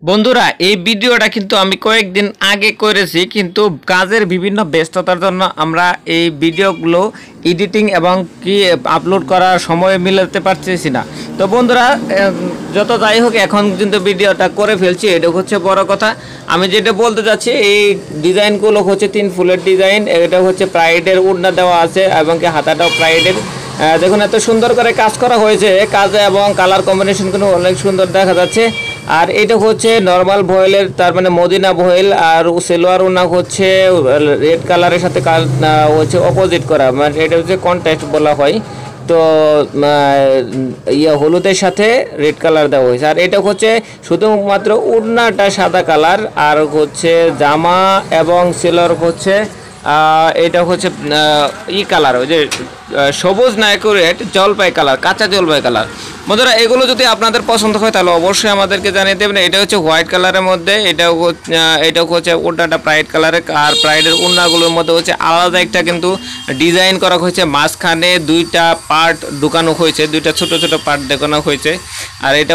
বন্ধুরা এই ভিডিওটা কিন্তু আমি কয়েকদিন আগে করেছি, কিন্তু কাজের বিভিন্ন ব্যস্ততার জন্য আমরা এই ভিডিওগুলো এডিটিং এবং কি আপলোড করার সময় মিলাতে পারতেছি না। তো বন্ধুরা যত যাই হোক এখন কিন্তু ভিডিওটা করে ফেলছি, এটা হচ্ছে বড় কথা। আমি যেটা বলতে চাচ্ছি এই ডিজাইনগুলো হচ্ছে 3 ফুলের ডিজাইন। এটা হচ্ছে প্রাইডের ওড়না দেওয়া আছে এবং কি হাতাটাও প্রাইডের। দেখুন এত সুন্দর করে কাজ করা হয়েছে, কাজ এবং কালার কম্বিনেশনগুলো অনেক সুন্দর দেখা যাচ্ছে। আর এটা হচ্ছে নর্মাল ভয়েলের, তার মানে মদিনা ভয়েল, আর সেলোয়ার ওনা হচ্ছে রেড কালারের সাথে হচ্ছে অপোজিট করা, মানে এটা হচ্ছে কন্ট্রাস্ট বলা হয়। তো হলুদের সাথে রেড কালার দেওয়া হয়েছে। আর এটা হচ্ছে শুধুমাত্র ওড়নাটা সাদা কালার, আর হচ্ছে জামা এবং সেলোয়ার হচ্ছে এটা হচ্ছে কালার, ওই যে সবুজ না অ্যাকুরেট জলপাই কালার, কাঁচা জলপাই কালার। বন্ধুরা এগুলো যদি আপনাদের পছন্দ হয় তাহলে অবশ্যই আমাদেরকে জানিয়ে দেবেন। এটা হচ্ছে হোয়াইট কালারের মধ্যে, এটাও হচ্ছে ওড়নাটা প্রাইড কালারের। আর প্রাইডের ওড়নাগুলোর মধ্যে হচ্ছে আলাদা একটা কিন্তু ডিজাইন করা হয়েছে, মাঝখানে 2টা পার্ট ঢুকানো হয়েছে, 2টা ছোট ছোট পার্ট দেখানো হয়েছে। আর এটা